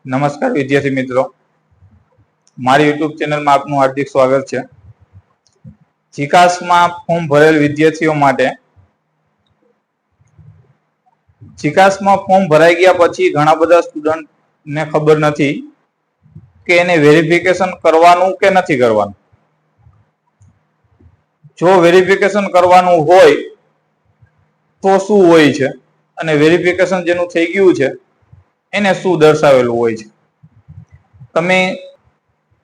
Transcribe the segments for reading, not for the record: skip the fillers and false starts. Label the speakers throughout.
Speaker 1: નમસ્કાર વિદ્યાર્થી મિત્રો, મારી યુટ્યુબ ચેનલમાં આપનું હાર્દિક સ્વાગત છે. જીકાસમાં ફોર્મ ભરેલ વિદ્યાર્થીઓ માટે જીકાસમાં ફોર્મ ભરાઈ ગયા પછી ઘણા બધા સ્ટુડન્ટને ખબર નથી કે એને વેરિફિકેશન કરવાનું કે નથી કરવાનું. જો વેરિફિકેશન કરવાનું હોય તો શું હોય છે અને વેરિફિકેશન જેનું થઈ ગયું છે એને શું દર્શાવેલું હોય છે. તમે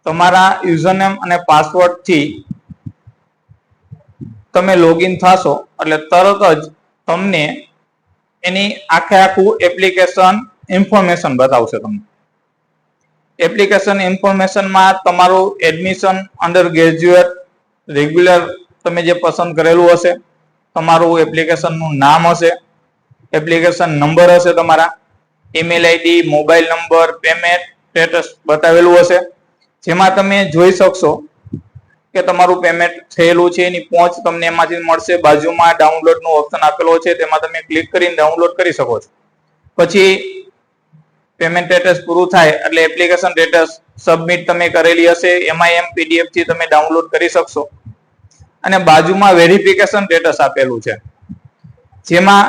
Speaker 1: તમારા યુઝરનેમ અને પાસવર્ડ થી તમે લોગિન થશો એટલે તરત જ તમને એની આખું એપ્લિકેશન ઇન્ફોર્મેશન બતાવશે. તમને એપ્લિકેશન ઇન્ફોર્મેશનમાં તમારું એડમિશન અંડર ગ્રેજ્યુએટ રેગ્યુલર તમે જે પસંદ કરેલું હશે, તમારું એપ્લિકેશનનું નામ હશે, એપ્લિકેશન નંબર હશે, તમારા email ID, mobile number, payment status બતાવેલું હશે, જેમાં તમે જોઈ શકશો કે તમારું પેમેન્ટ થયેલું છે, એની પહોંચ તમને એમાંથી મળશે. બાજુમાં ડાઉનલોડ નો ઓપ્શન આપેલો છે, તેમાં તમે ક્લિક કરીને ડાઉનલોડ કરી શકો છો. પછી પેમેન્ટ સ્ટેટસ પૂરું થાય એટલે એપ્લિકેશન સ્ટેટસ સબમિટ તમે કરેલી હશે, MIM PDF થી તમે ડાઉનલોડ કરી શકશો. અને બાજુમાં વેરિફિકેશન સ્ટેટસ આપેલું છે, જેમાં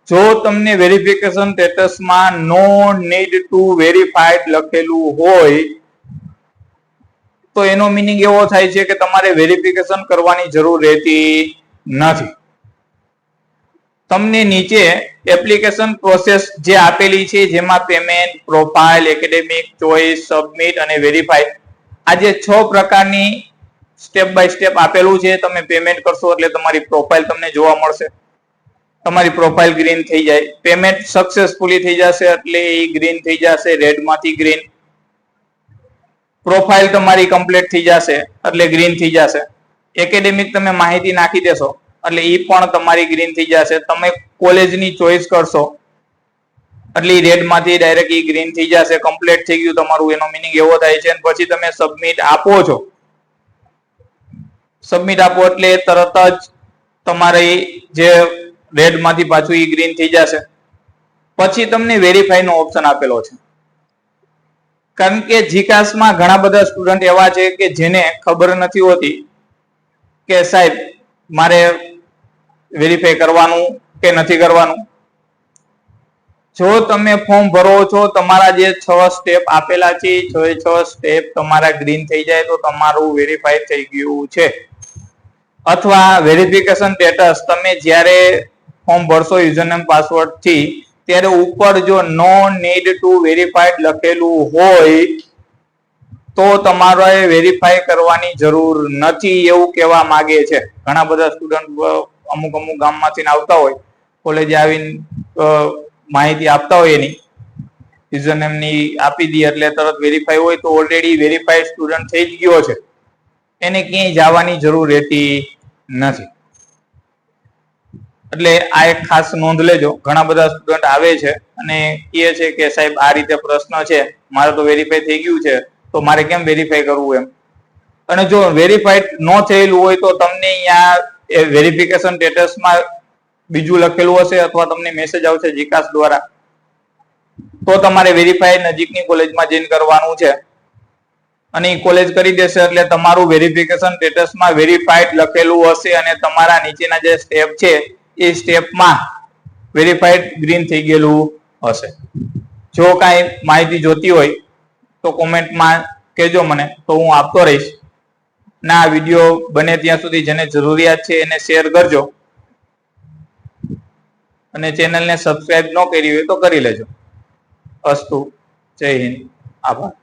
Speaker 1: જો તમને વેરિફિકેશન સ્ટેટસમાં નો નીડ ટુ વેરીફાઈડ લખેલું હોય તો એનો મીનિંગ એવો થાય છે કે તમારે વેરિફિકેશન કરવાની જરૂર રહેતી નથી. તમને નીચે એપ્લિકેશન પ્રોસેસ જે આપેલી છે, જેમાં payment, profile, academic, choice, submit અને વેરીફાઈ, આ જે 6 પ્રકારની સ્ટેપ બાય સ્ટેપ આપેલું છે. તમે પેમેન્ટ કરશો એટલે તમારી પ્રોફાઇલ તમને જોવા મળશે. તમારી પ્રોફાઇલ ગ્રીન થઈ જાય, પેમેન્ટ સક્સેસફુલી થઈ જશે એટલે એ ગ્રીન થઈ જશે, રેડ માંથી ગ્રીન. પ્રોફાઇલ તમારી કમ્પ્લીટ થઈ જશે એટલે ગ્રીન થઈ જશે. એકેડેમિક તમે માહિતી નાખી દેશો એટલે એ પણ તમારી ગ્રીન થઈ જશે. તમે કોલેજની ચોઈસ કરશો એટલે રેડ માંથી ડાયરેક્ટ ઈ ગ્રીન થઈ જશે. કમ્પ્લીટ થઈ ગયું તમારું, એનો મીનિંગ એવો થાય છે. પછી તમે સબમિટ આપો છો, સબમિટ આપો એટલે તરત જ તમારે જે રેડ માંથી પાછું ઈ ગ્રીન થઈ જશે. પછી તમને વેરીફાઈ નો ઓપ્શન આપેલો છે, કારણ કે જીકાસમાં ઘણા બધા સ્ટુડન્ટ એવા છે કે જેને ખબર નથી હોતી કે સાહેબ મારે વેરીફાઈ કરવાનું કે નથી કરવાનું. જો તમે ફોર્મ ભરો છો, તમારા જે 6 સ્ટેપ આપેલા છે, 6 સ્ટેપ તમારા ગ્રીન થઈ જાય તો તમારું વેરીફાઈ થઈ ગયું છે. અથવા વેરિફિકેશન સ્ટેટસ તમે જ્યારે ફોર્મ ભરશો યુઝરનેમ પાસવર્ડ થી, ત્યારે ઉપર જો નો નીડ ટુ વેરીફાઈડ લખેલું હોય તો તમારે વેરીફાઈ કરવાની જરૂર નથી એવું કહેવા માંગે છે. ઘણા બધા સ્ટુડન્ટ અમુક ગામમાંથી આવતા હોય, કોલેજે આવીને માહિતી આપતા હોય, એની યુઝરનેમ ની આપી દઈએ એટલે તરત વેરીફાઈ હોય તો ઓલરેડી વેરીફાઈડ સ્ટુડન્ટ થઈ જ ગયો છે, એને ક્યાંય જવાની જરૂર રહેતી નથી. એટલે આ એક ખાસ નોંધ લેજો. ઘણા બધા સ્ટુડન્ટ આવે છે અને કહે છે કે સાહેબ આ રીતે પ્રશ્ન છે, મારે તો વેરીફાઈ થઈ ગયું છે તો મારે કેમ વેરીફાઈ કરવું એમ. અને જો વેરીફાઈડ ન થયેલું હોય તો તમને અહીંયા વેરિફિકેશન સ્ટેટસમાં બીજું લખેલું હશે અથવા તમને મેસેજ આવશે જીકાસ દ્વારા, તો તમારે વેરીફાઈ નજીકની કોલેજમાં જઈને કરવાનું છે. અને કોલેજ કરી દેશે એટલે તમારું વેરિફિકેશન સ્ટેટસમાં વેરીફાઈડ લખેલું હશે અને તમારા નીચેના જે સ્ટેપ છે એ સ્ટેપમાં વેરીફાઈડ ગ્રીન થઈ ગયેલું હશે. જો કાંઈ માહિતી જોતી હોય તો કોમેન્ટમાં કહેજો મને, તો હું આપતો રહીશ. ના વિડીયો બને ત્યાં સુધી જેને જરૂરિયાત છે એને શેર કરજો અને ચેનલને સબસ્ક્રાઇબ ન કરી હોય તો કરી લેજો. અસ્તુ. જય હિન્દ. આભાર.